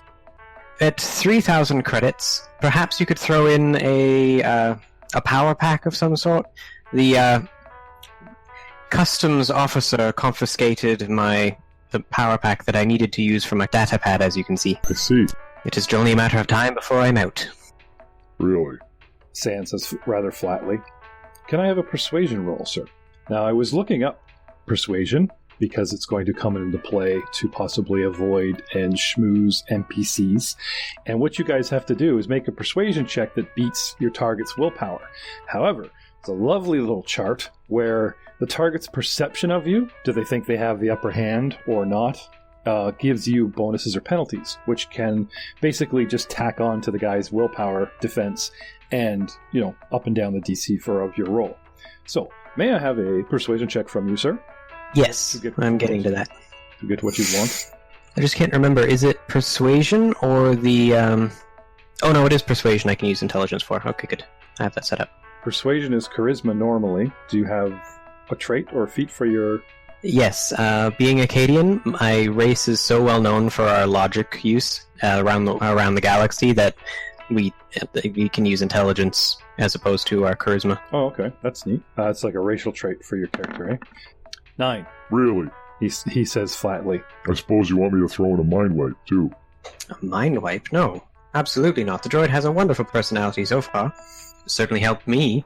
Speaker 5: At 3,000 credits, perhaps you could throw in a power pack of some sort. The customs officer confiscated the power pack that I needed to use for my data pad, as you can see.
Speaker 8: I see.
Speaker 5: It is only a matter of time before I'm out.
Speaker 8: Really?
Speaker 2: Sand says rather flatly, can I have a persuasion roll, sir? Now, I was looking up persuasion because it's going to come into play to possibly avoid and schmooze NPCs. And what you guys have to do is make a persuasion check that beats your target's willpower. However, it's a lovely little chart where the target's perception of you, do they think they have the upper hand or not, gives you bonuses or penalties, which can basically just tack on to the guy's willpower defense and, up and down the DC of your roll. So, may I have a persuasion check from you, sir?
Speaker 5: Yes, I'm getting to that.
Speaker 2: To get what you want.
Speaker 5: I just can't remember, is it persuasion or the... Oh no, it is persuasion I can use intelligence for. Okay, good. I have that set up.
Speaker 2: Persuasion is charisma normally. Do you have a trait or a feat for your...
Speaker 5: Yes, being Acadian, my race is so well known for our logic use around the galaxy that we can use intelligence as opposed to our charisma.
Speaker 2: Oh, okay. That's neat. It's like a racial trait for your character, eh? 9.
Speaker 8: Really?
Speaker 2: He says flatly.
Speaker 8: I suppose you want me to throw in a mind wipe, too.
Speaker 5: A mind wipe? No. Absolutely not. The droid has a wonderful personality so far. Certainly helped me.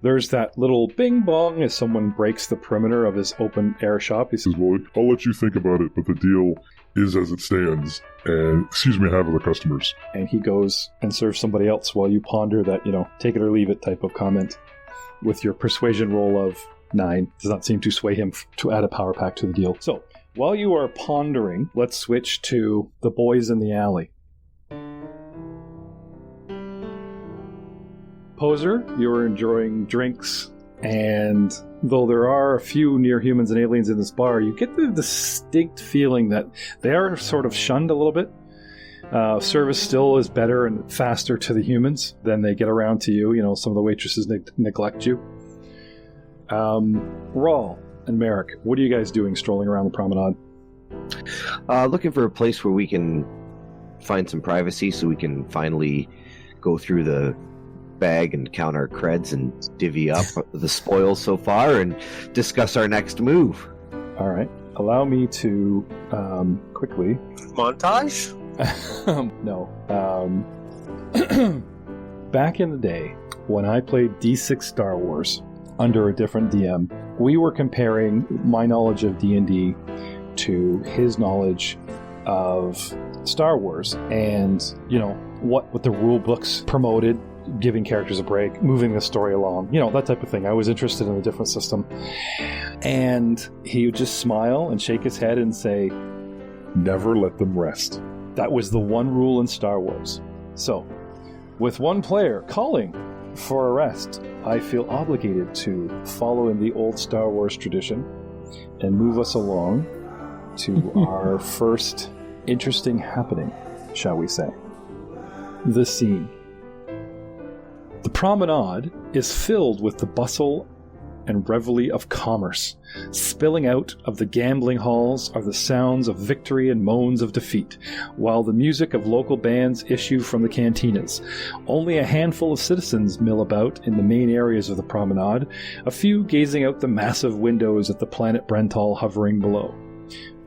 Speaker 2: There's that little bing bong as someone breaks the perimeter of his open air shop. He says,
Speaker 8: well, I'll let you think about it, but the deal is as it stands. And excuse me, I have other customers.
Speaker 2: And he goes and serves somebody else while you ponder that, take it or leave it type of comment. With your persuasion roll of 9, does not seem to sway him to add a power pack to the deal. So, while you are pondering, let's switch to the boys in the alley. Pozer, you're enjoying drinks, and though there are a few near humans and aliens in this bar, you get the distinct feeling that they are sort of shunned a little bit. Service still is better and faster to the humans than they get around to you. Some of the waitresses neglect you. Rawl and Merrick, what are you guys doing strolling around the promenade?
Speaker 4: Looking for a place where we can find some privacy so we can finally go through the bag and count our creds and divvy up the spoils so far and discuss our next move.
Speaker 2: All right. Allow me to quickly...
Speaker 7: Montage?
Speaker 2: No. Back in the day, when I played D6 Star Wars under a different DM, we were comparing my knowledge of D&D to his knowledge of Star Wars and, what the rule books promoted, giving characters a break, moving the story along, that type of thing. I was interested in a different system. And he would just smile and shake his head and say, never let them rest. That was the one rule in Star Wars. So, with one player calling for a rest, I feel obligated to follow in the old Star Wars tradition and move us along to our first interesting happening, shall we say. The scene. The promenade is filled with the bustle and revelry of commerce. Spilling out of the gambling halls are the sounds of victory and moans of defeat, while the music of local bands issue from the cantinas. Only a handful of citizens mill about in the main areas of the promenade, a few gazing out the massive windows at the planet Brental hovering below.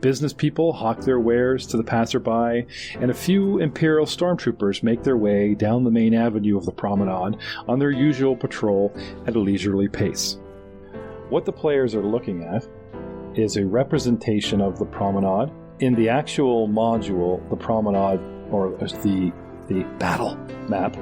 Speaker 3: Business people hawk their wares to the passerby, and a few Imperial stormtroopers make their way down the main avenue of the promenade on their usual patrol at a leisurely pace. What the players are looking at is a representation of the promenade. In the actual module, the promenade, or the battle map,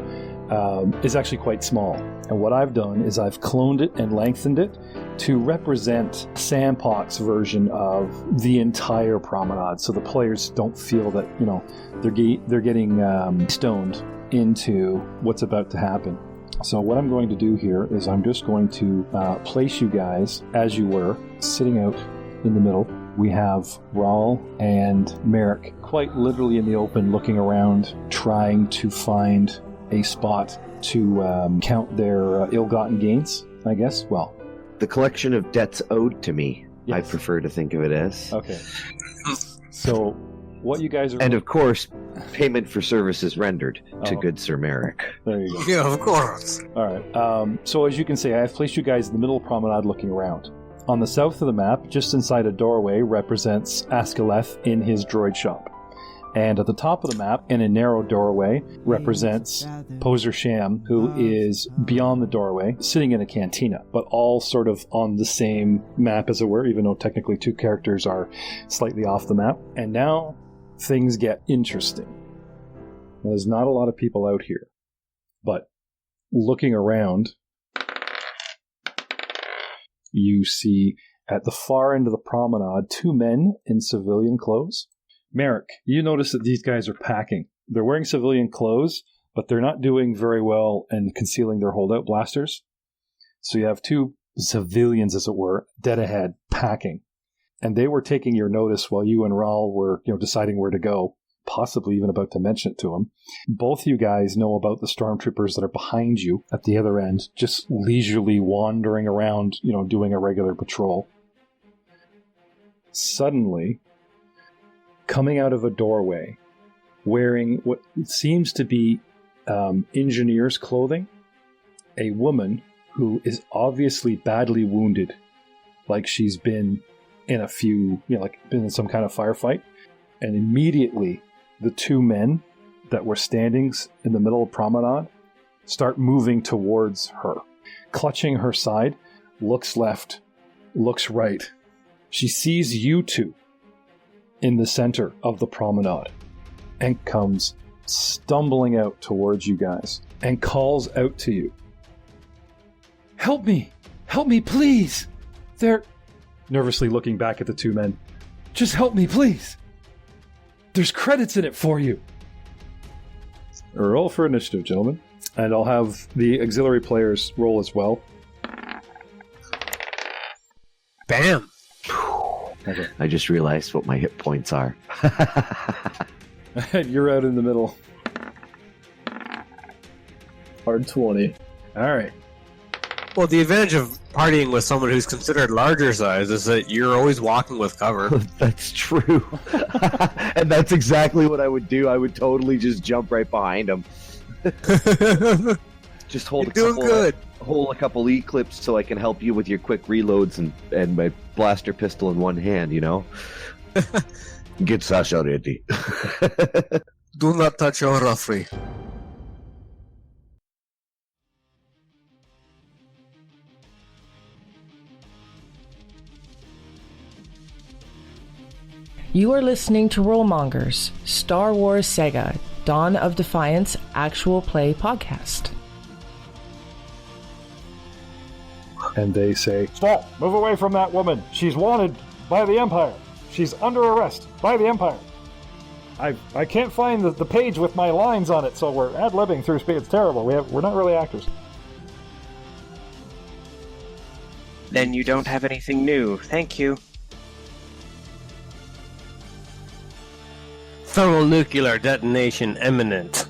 Speaker 3: is actually quite small. And what I've done is I've cloned it and lengthened it to represent Sandpox's version of the entire promenade, so the players don't feel that, you know, they're getting stoned into what's about to happen. So what I'm going to do here is I'm just going to place you guys as you were, sitting out in the middle. We have Raul and Merrick quite literally in the open, looking around, trying to find a spot to count their ill-gotten gains, I guess. Well,
Speaker 4: the collection of debts owed to me,
Speaker 3: yes.
Speaker 4: I prefer to think of it as.
Speaker 3: Okay. So what you guys are...
Speaker 4: And of course, payment for services rendered to good Sir Merrick.
Speaker 3: There you go.
Speaker 7: Yeah, of course.
Speaker 3: All right. So as you can see, I've placed you guys in the middle of the promenade looking around. On the south of the map, just inside a doorway, represents Askaleth in his droid shop. And at the top of the map, in a narrow doorway, represents Pozer Sham, who is beyond the doorway, sitting in a cantina, but all sort of on the same map, as it were, even though technically two characters are slightly off the map. And now things get interesting. Now, there's not a lot of people out here, but looking around, you see at the far end of the promenade two men in civilian clothes. Merrick, you notice that these guys are packing. They're wearing civilian clothes, but they're not doing very well in concealing their holdout blasters. So you have two civilians, as it were, dead ahead, packing. And they were taking your notice while you and Raul were, deciding where to go, possibly even about to mention it to them. Both you guys know about the stormtroopers that are behind you at the other end, just leisurely wandering around, doing a regular patrol. Suddenly, coming out of a doorway, wearing what seems to be engineer's clothing, a woman who is obviously badly wounded, like she's been in been in some kind of firefight. And immediately, the two men that were standing in the middle of promenade start moving towards her. Clutching her side, looks left, looks right. She sees you two in the center of the promenade and comes stumbling out towards you guys and calls out to you. Help me, please. They're nervously looking back at the two men. Just help me, please. There's credits in it for you. Roll for initiative, gentlemen. And I'll have the auxiliary players roll as well.
Speaker 7: Bam.
Speaker 3: Okay.
Speaker 4: I just realized what my hit points are.
Speaker 3: You're out in the middle.
Speaker 6: Hard 20.
Speaker 3: All right.
Speaker 7: Well, the advantage of partying with someone who's considered larger size is that you're always walking with cover.
Speaker 4: That's true. And that's exactly what I would do. I would totally just jump right behind him. Just hold hold a couple E-clips so I can help you with your quick reloads and my blaster pistol in one hand, Get Sasha ready.
Speaker 7: Do not touch your roughly.
Speaker 1: You are listening to Rollmongers, Star Wars Saga, Dawn of Defiance actual play podcast.
Speaker 3: And they say, "Stop! Move away from that woman! She's wanted by the Empire! She's under arrest by the Empire! I can't find the page with my lines on it, so we're ad-libbing through speed. It's terrible. We're not really actors."
Speaker 5: Then you don't have anything new. Thank you.
Speaker 7: Thermonuclear detonation imminent.